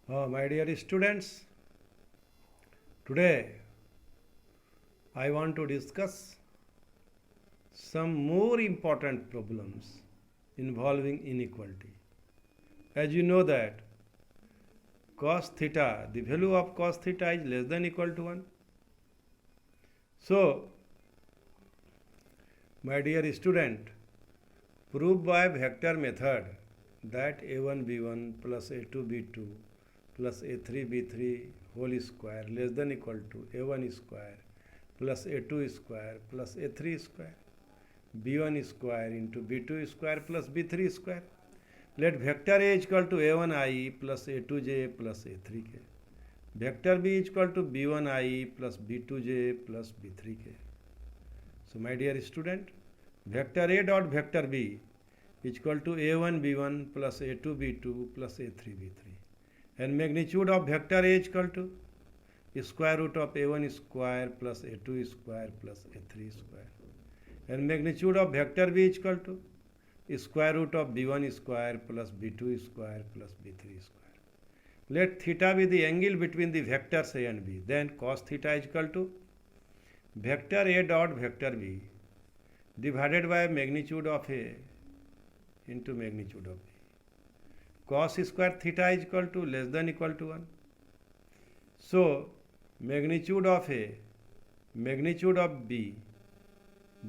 My dear students, today I want to discuss some more important problems involving inequality. As you know that cos theta, the value of cos theta is less than equal to 1. So, my dear student, prove by vector method that a1 b1 plus a2 b2 plus a3 b3 whole square less than equal to a1 square plus a2 square plus a3 square b1 square into b2 square plus b3 square. Let vector a is equal to a1i plus a2j plus a3k. Vector b is equal to b1i plus b2j plus b3k. So my dear student, vector a dot vector b is equal to a1 b1 plus a2 b2 plus a3 b3, and magnitude of vector a is equal to square root of a1 square plus a2 square plus a3 square, and magnitude of vector b is equal to square root of b1 square plus b2 square plus b3 square. Let theta be the angle between the vectors a and b. Then cos theta is equal to vector a dot vector b divided by magnitude of a into magnitude of b. Cos square theta is equal to less than equal to 1. So, magnitude of a, magnitude of b,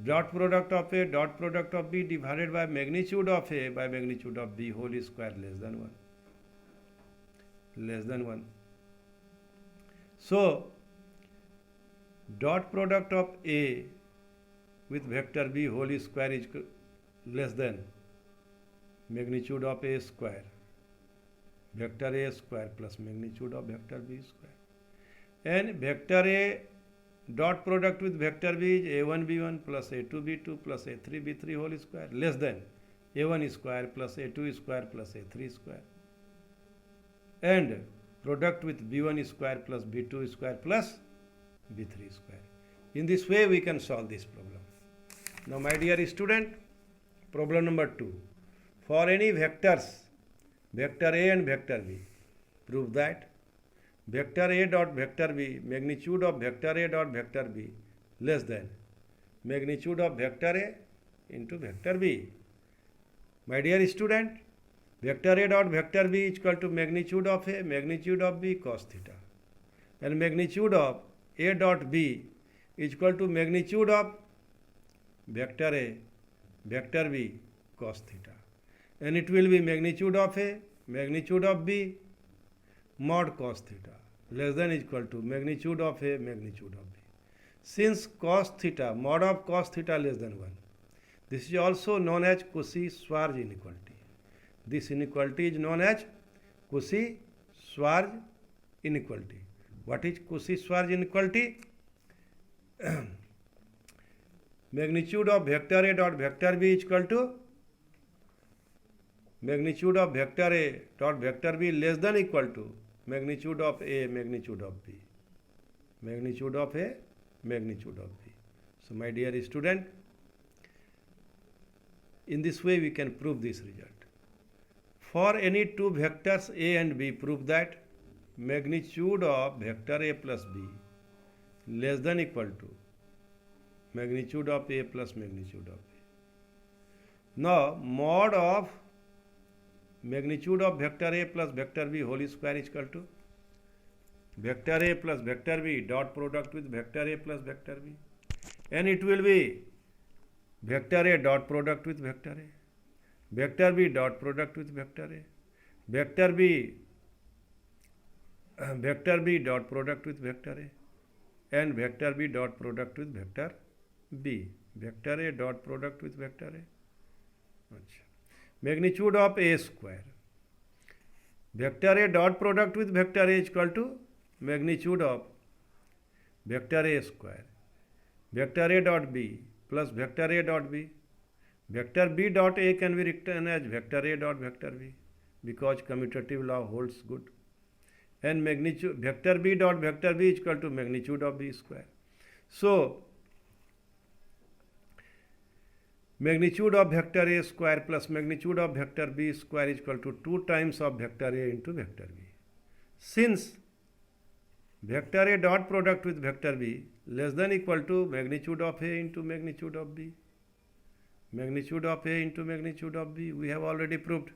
dot product of a, dot product of b divided by magnitude of a by magnitude of b whole square less than 1. Less than 1. So, dot product of a with vector b whole square is less than magnitude of a square, vector a square plus magnitude of vector b square, and vector a dot product with vector b is a1 b1 plus a2 b2 plus a3 b3 whole square less than a1 square plus a2 square plus a3 square, and product with b1 square plus b2 square plus b3 square. In this way we can solve this problem. Now my dear student, problem number 2. For any vectors, vector a and vector b, prove that vector a dot vector b, magnitude of vector a dot vector b less than magnitude of vector a into vector b. My dear student, vector a dot vector b is equal to magnitude of a, magnitude of b cos theta, and magnitude of a dot b is equal to magnitude of vector a, vector b cos theta, and it will be magnitude of a, magnitude of b mod cos theta less than is equal to magnitude of a, magnitude of b. Since cos theta, mod of cos theta less than 1, this is also known as Cauchy-Schwarz inequality. This inequality is known as Cauchy-Schwarz inequality. What is Cauchy-Schwarz inequality? Magnitude of vector a dot vector b is equal to magnitude of vector a dot vector b less than equal to magnitude of a, magnitude of b, magnitude of a, magnitude of b. So my dear student, in this way we can prove this result. For any two vectors a and b, prove that magnitude of vector a plus b less than equal to magnitude of a plus magnitude of b. Now, mod of magnitude of vector a plus vector b whole square is equal to vector a plus vector b dot product with vector a plus vector b, and it will be vector a dot product with vector a, vector b dot product with vector a, vector b dot product with vector a, and vector b dot product with vector b, vector a dot product with vector a. Magnitude of a square, vector a dot product with vector a is equal to magnitude of vector a square, vector a dot b plus vector a dot b, vector b dot a can be written as vector a dot vector b because commutative law holds good, and magnitude vector b dot vector b is equal to magnitude of b square. So magnitude of vector A square plus magnitude of vector B square is equal to 2 times of vector A into vector B. Since vector A dot product with vector B less than equal to magnitude of A into magnitude of B. Magnitude of A into magnitude of B we have already proved.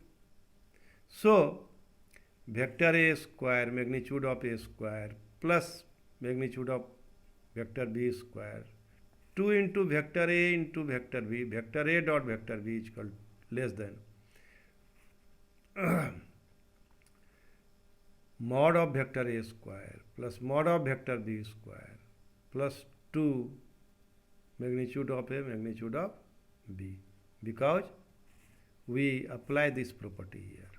So vector A square magnitude of A square plus magnitude of vector B square 2 into vector A into vector B, vector A dot vector B is equal less than mod of vector A square plus mod of vector B square plus 2 magnitude of A magnitude of B, because we apply this property here.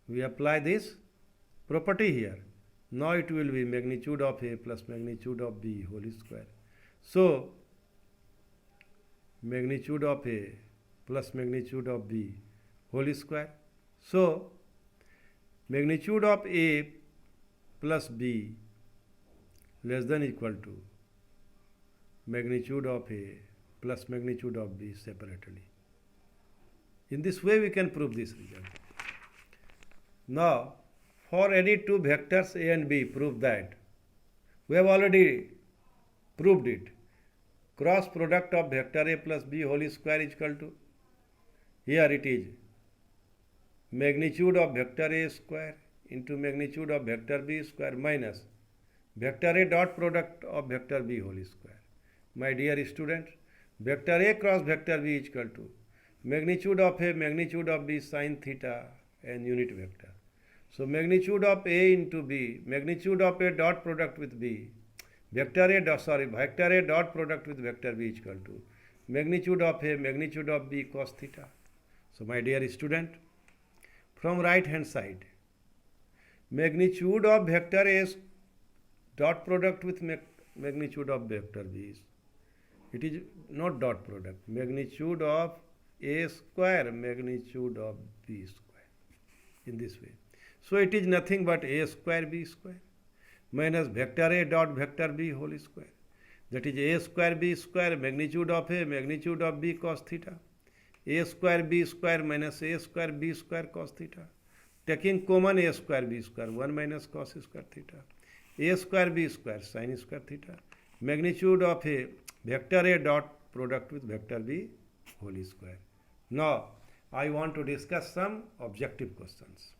We apply this property here. Now it will be magnitude of A plus magnitude of B whole square. So magnitude of A plus magnitude of B whole square. So magnitude of A plus B less than equal to magnitude of A plus magnitude of B separately. In this way we can prove this result. Now for any two vectors A and B, prove that. We have already proved it. Cross product of vector A plus B whole square is equal to, here it is magnitude of vector A square into magnitude of vector B square minus vector A dot product of vector B whole square. My dear students, vector A cross vector B is equal to magnitude of A magnitude of B sin theta and unit vector. So magnitude of A into B, magnitude of A dot product with B, vector A dot product with vector B is equal to magnitude of A magnitude of B cos theta. So my dear student, from right hand side, magnitude of vector A dot product with magnitude of vector B is, it is not dot product, magnitude of A square magnitude of B square, in this way. So it is nothing but A square B square minus vector A dot vector B whole square. That is A square B square magnitude of A magnitude of B cos theta. A square B square minus A square B square cos theta. Taking common A square B square 1 minus cos square theta. A square B square sin square theta. Magnitude of A vector A dot product with vector B whole square. Now I want to discuss some objective questions.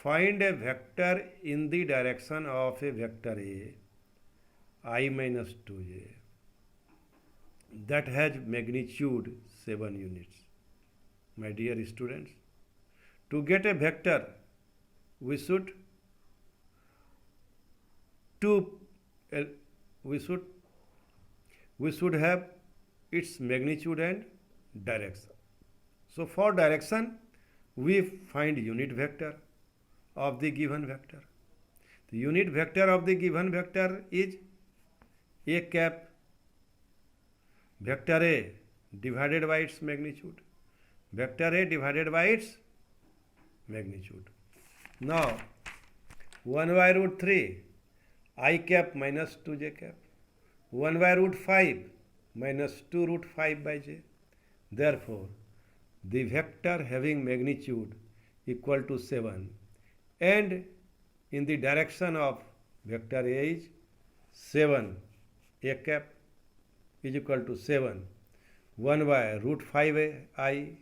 Find a vector in the direction of a vector A, I minus 2j, that has magnitude 7 units. My dear students, to get a vector, we should have its magnitude and direction. So for direction, we find unit vector of the given vector. The unit vector of the given vector is A cap vector A divided by its magnitude. Vector A divided by its magnitude. Now 1 by root 3 I cap minus 2j cap. 1 by root 5 minus 2 root 5 by j. Therefore, the vector having magnitude equal to 7 and in the direction of vector A is 7, A cap is equal to 7, 1 by root 5 I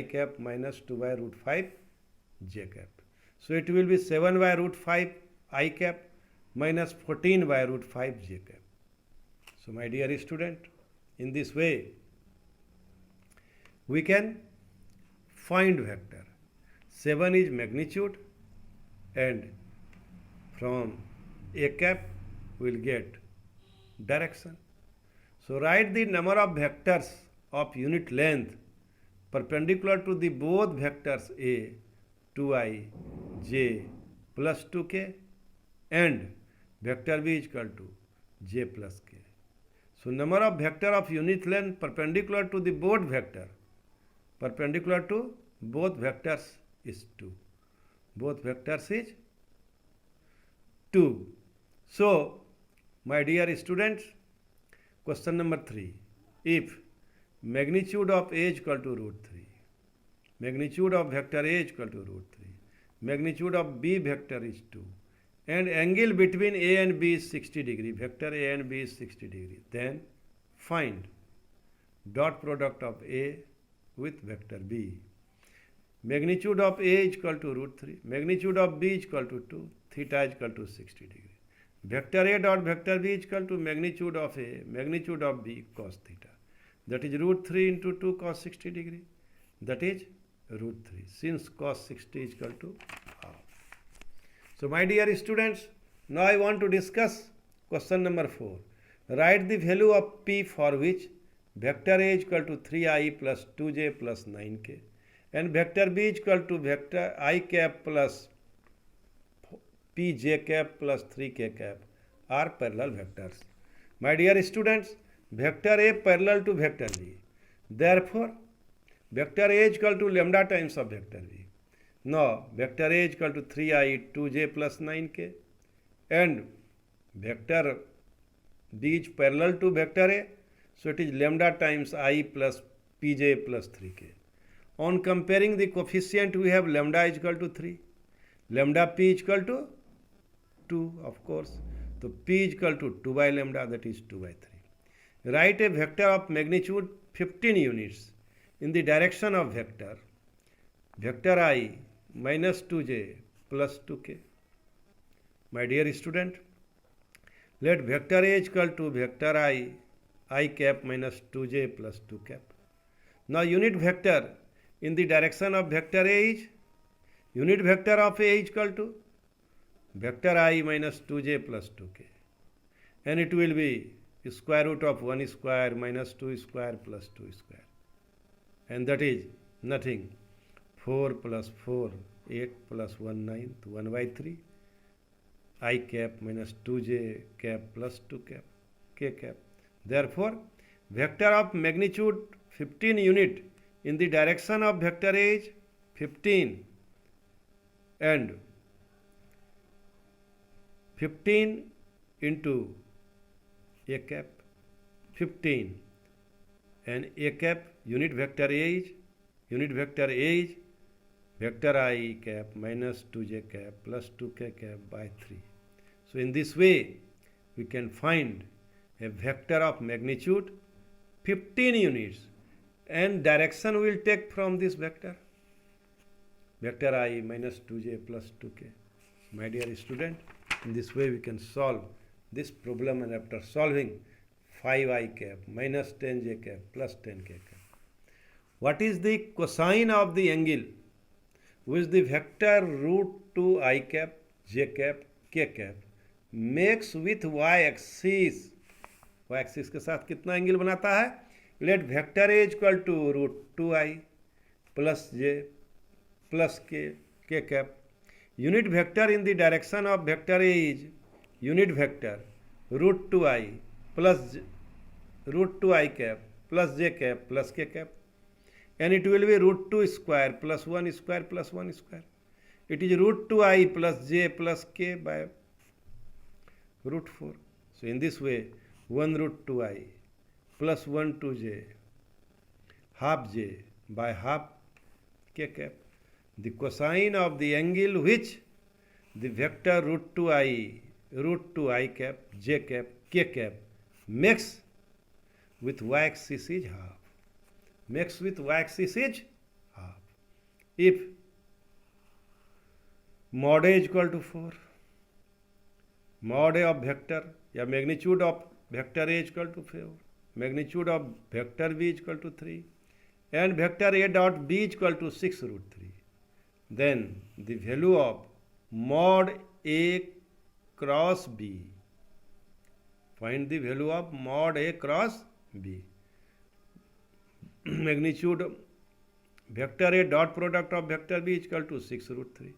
cap minus 2 by root 5 j cap. So it will be 7 by root 5 I cap minus 14 by root 5 j cap. So my dear student, in this way we can find vector. 7 is magnitude and from A cap we will get direction. So write the number of vectors of unit length perpendicular to the both vectors A, 2i, j plus 2k and vector B is equal to j plus k. So number of vector of unit length perpendicular to the both vector, perpendicular to both vectors is 2. Both vectors is 2. So my dear students, question number 3. If magnitude of A is equal to root 3. Magnitude of vector A is equal to root 3. Magnitude of B vector is 2. And angle between A and B is 60 degree. Vector A and B is 60 degree. Then find dot product of A with vector B. Magnitude of A is equal to root 3. Magnitude of B is equal to 2. Theta is equal to 60 degree. Vector A dot vector B is equal to magnitude of A, magnitude of B cos theta. That is root 3 into 2 cos 60 degree. That is root 3. Since cos 60 is equal to half. So my dear students, now I want to discuss question number 4. Write the value of P for which vector A is equal to 3i plus 2j plus 9k and vector B is equal to vector I cap plus pj cap plus 3k cap are parallel vectors. My dear students, vector A parallel to vector B. Therefore, vector A is equal to lambda times of vector B. Now, vector A is equal to 3i 2j plus 9k and vector B is parallel to vector A. So, it is lambda times I plus pj plus 3k. On comparing the coefficient, we have lambda is equal to 3. Lambda p is equal to 2, of course. So, p is equal to 2 by lambda, that is 2 by 3. Write a vector of magnitude 15 units in the direction of vector I minus 2j plus 2k. My dear student, let vector A is equal to vector I cap minus 2j plus 2 cap. Now unit vector in the direction of vector A is, unit vector of A is equal to vector I minus 2j plus 2k. And it will be square root of 1 square minus 2 square plus 2 square. And that is nothing. 4 plus 4, 8 plus 1, 9, 1 by 3. I cap minus 2j cap plus 2 cap, k cap. Therefore, vector of magnitude 15 unit in the direction of vector A is 15 and 15 into A cap 15 and A cap unit vector A is vector I cap minus 2j cap plus 2k cap by 3. So in this way we can find a vector of magnitude 15 units and direction we will take from this vector I minus 2j plus 2k. My dear student, in this way we can solve this problem, and after solving 5i cap minus 10j cap plus 10k cap. What is the cosine of the angle which the vector root 2 I cap, j cap, k cap makes with y axis के साथ कितना angle बनाता है? Let vector a equal to root 2i plus j plus k cap. Unit vector in the direction of vector A is unit vector root 2i plus root 2i cap plus j cap plus k cap, and it will be root 2 square plus 1 square plus 1 square. It is root 2i plus j plus k by root 4. So in this way 1 root 2i plus 1 2j half j by half k cap. The cosine of the angle which the vector root 2i cap, j cap, k cap makes with y-axis is half. Makes with y-axis is half. If mod a is equal to 4, mod a of vector या magnitude of vector a is equal to 4, magnitude of vector b is equal to 3, and vector a dot b is equal to 6 root 3, then the value of mod a cross b, find the value of mod a cross b. Magnitude vector a dot product of vector b is equal to 6 root 3.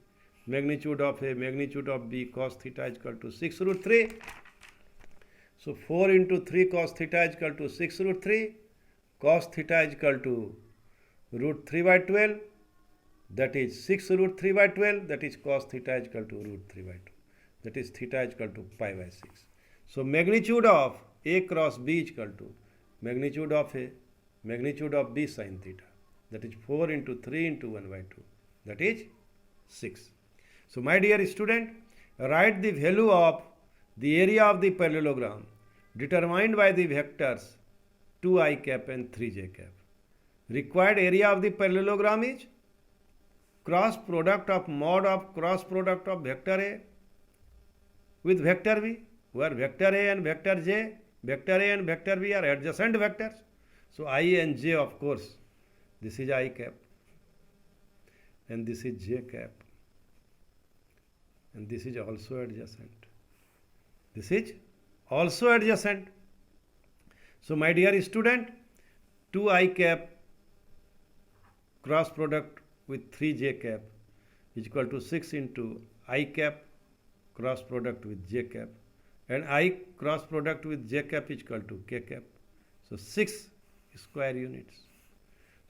Magnitude of a, magnitude of b cos theta is equal to 6 root 3. So 4 into 3 cos theta is equal to 6 root 3. Cos theta is equal to root 3 by 12. That is 6 root 3 by 12. That is cos theta is equal to root 3 by 2. That is theta is equal to pi by 6. So magnitude of a cross b is equal to magnitude of a magnitude of b sin theta. That is 4 into 3 into 1 by 2. That is 6. So my dear student, write the value of the area of the parallelogram determined by the vectors 2i cap and 3j cap. Required area of the parallelogram is cross product of mod of cross product of vector A with vector B, where vector A and vector J, vector A and vector B are adjacent vectors. So I and J, of course, this is I cap and this is J cap and this is also adjacent. This is also adjacent. So my dear student, 2i cap cross product with 3j cap is equal to 6 into I cap cross product with j cap, and I cross product with j cap is equal to k cap. So 6 square units.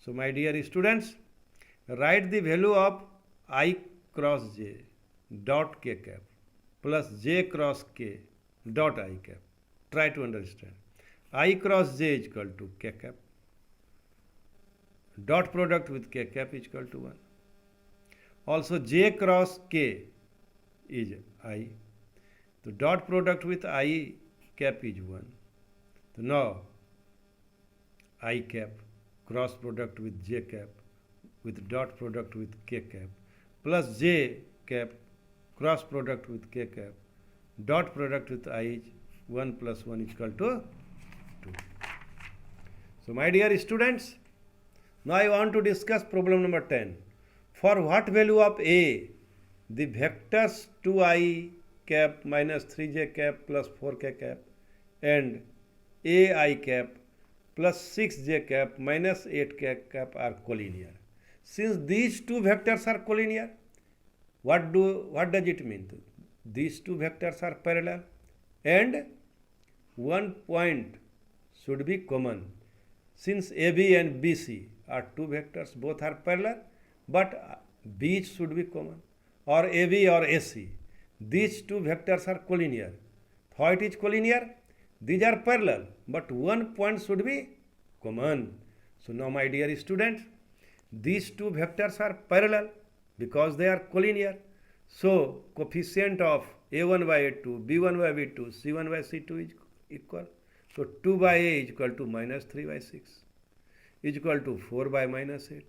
So my dear students, write the value of I cross j dot k cap plus j cross k dot I cap. Try to understand. I cross j is equal to k cap. Dot product with k cap is equal to 1. Also j cross k is I. So dot product with I cap is 1. So now I cap cross product with j cap with dot product with k cap plus j cap cross product with k cap dot product with I is 1 plus 1 is equal to 2. So my dear students, now I want to discuss problem number 10. For what value of A the vectors 2i cap minus 3j cap plus 4k cap and ai cap plus 6j cap minus 8k cap are collinear? Since these two vectors are collinear, what does it mean? These two vectors are parallel and one point should be common. Since AB and BC are two vectors, both are parallel, but B should be common, or AB or AC. These two vectors are collinear. How it is collinear? These are parallel, but one point should be common. So now my dear students, these two vectors are parallel because they are collinear. So coefficient of A1 by A2, B1 by B2, C1 by C2 is equal. So 2 by A is equal to minus 3 by 6 is equal to 4 by minus 8.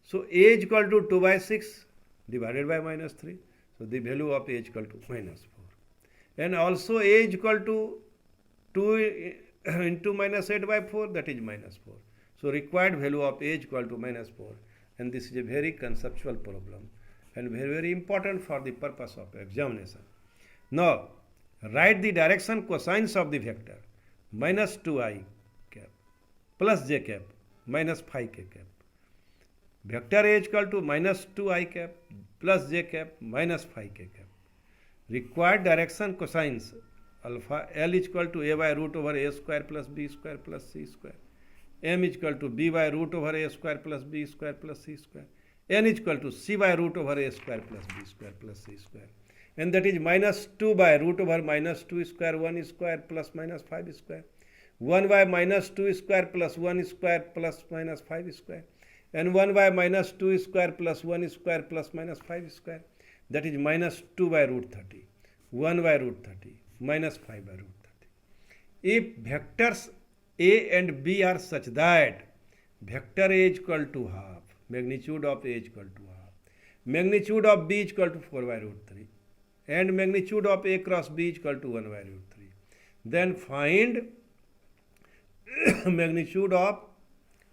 So A is equal to 2 by 6 divided by minus 3. So the value of A is equal to minus 4. And also A is equal to 2 into minus 8 by 4, that is minus 4. So required value of A is equal to minus 4. And this is a very conceptual problem and very, very important for the purpose of examination. Now write the direction cosines of the vector minus 2i cap plus j cap minus 5k cap. Vector A is equal to minus 2i cap plus j cap minus 5k cap. Required direction cosines alpha L is equal to a by root over a square plus b square plus c square. M is equal to b by root over a square plus b square plus c square. N is equal to c by root over a square plus b square plus c square. And that is minus 2 by root over minus 2 square 1 square plus minus 5 square. 1 by minus 2 square plus 1 square plus minus 5 square. And 1 by minus 2 square plus 1 square plus minus 5 square. That is minus 2 by root 30. 1 by root 30 minus 5 by root 30. If vectors A and B are such that vector A is equal to half, magnitude of A is equal to half, magnitude of B is equal to 4 by root 3, and magnitude of A cross B is equal to 1 by root 3, then find magnitude of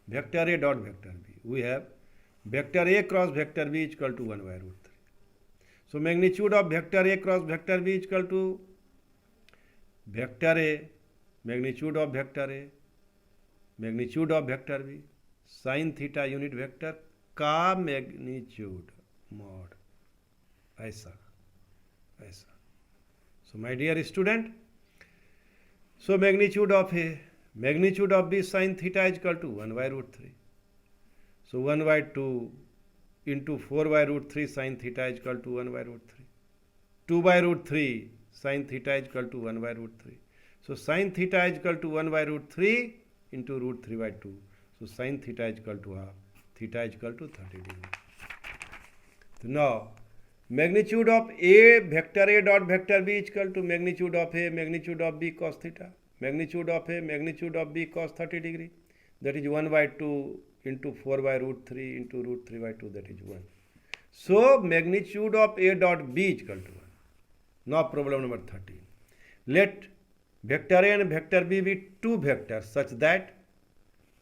vector A dot vector B. We have vector A cross vector B is equal to 1 by root 3. So magnitude of vector A cross vector B is equal to vector A, magnitude of vector A, magnitude of vector B, sin theta unit vector का magnitude mod, ऐसा. So my dear student, so magnitude of A, magnitude of B sin theta is equal to 1 by root 3. So 1 by 2 into 4 by root 3 sin theta is equal to 1 by root 3. 2 by root 3 sin theta is equal to 1 by root 3. So sin theta is equal to 1 by root 3 into root 3 by 2. So sin theta is equal to half, theta is equal to 30 degree. So now magnitude of A vector A dot vector B is equal to magnitude of A magnitude of B cos theta, magnitude of A magnitude of B cos 30 degree, that is 1 by 2 into 4 by root 3 into root 3 by 2, that is 1. So magnitude of A dot B is equal to 1. Now problem number 13. Let vector A and vector B be two vectors such that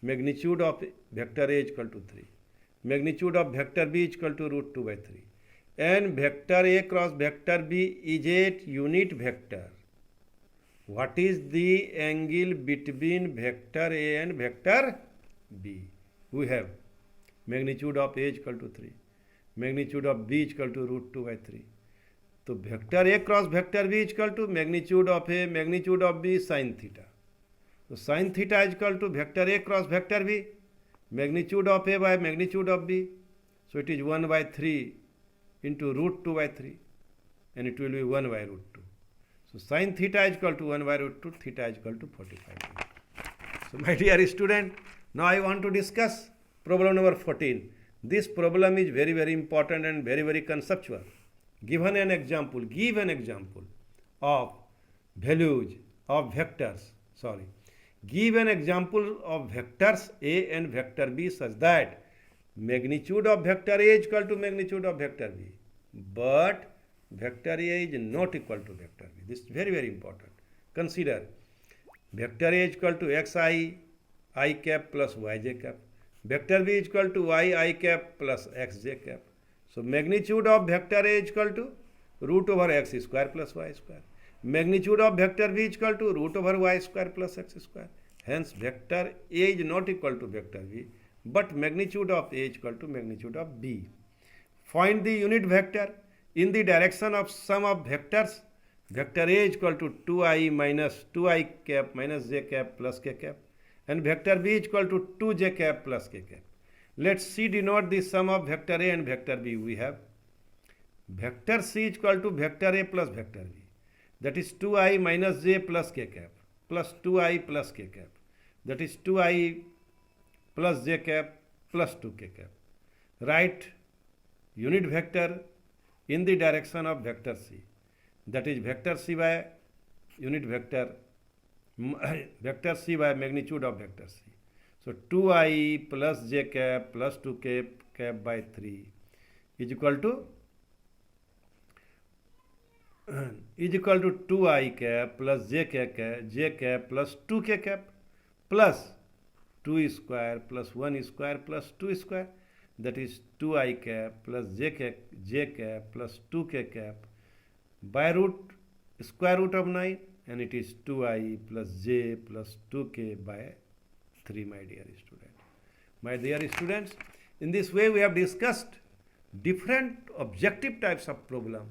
magnitude of vector A is equal to 3, magnitude of vector B is equal to root 2 by 3, and vector A cross vector B is a unit vector. What is the angle between vector A and vector B? We have magnitude of A is equal to 3, magnitude of B is equal to root 2 by 3. So vector A cross vector B is equal to magnitude of A magnitude of B sin theta. So sin theta is equal to vector A cross vector B, magnitude of A by magnitude of B. So it is 1 by 3 into root 2 by 3, and it will be 1 by root 2. So sin theta is equal to 1 by root 2, theta is equal to 45 degree. So my dear student, now I want to discuss problem number 14. This problem is very, very important and very, very conceptual. Give an example of values of vectors, give an example of vectors A and vector B such that magnitude of vector A is equal to magnitude of vector B, but vector A is not equal to vector B. This is very, very important. Consider vector A is equal to xi I cap plus yj cap, vector B is equal to yi cap plus xj cap. So magnitude of vector A is equal to root over x square plus y square. Magnitude of vector B is equal to root over y square plus x square. Hence vector A is not equal to vector B, but magnitude of A is equal to magnitude of B. Find the unit vector in the direction of sum of vectors. Vector A is equal to 2i minus 2i cap minus j cap plus k cap, and vector B is equal to 2j cap plus k cap. Let C denote the sum of vector A and vector B. We have vector C is equal to vector A plus vector B, that is 2i minus j plus k cap plus 2i plus k cap, that is 2i plus j cap plus 2k cap. Write unit vector in the direction of vector C, that is vector C by unit vector vector C by magnitude of vector C. So 2i plus j cap plus 2k cap by 3 is equal to 2i cap plus j cap plus 2k cap plus 2 square plus 1 square plus 2 square, that is 2i cap plus j cap plus 2k cap by square root of 9, and it is 2i plus j plus 2k by 3, my dear student. My dear students, in this way we have discussed different objective types of problem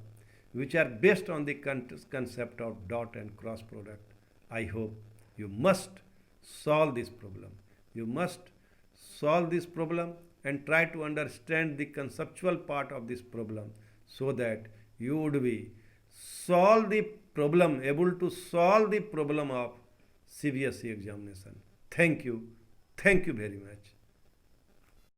which are based on the concept of dot and cross product. I hope you must solve this problem. You must solve this problem and try to understand the conceptual part of this problem so that you would be able to solve the problem of CBSE examination. Thank you very much.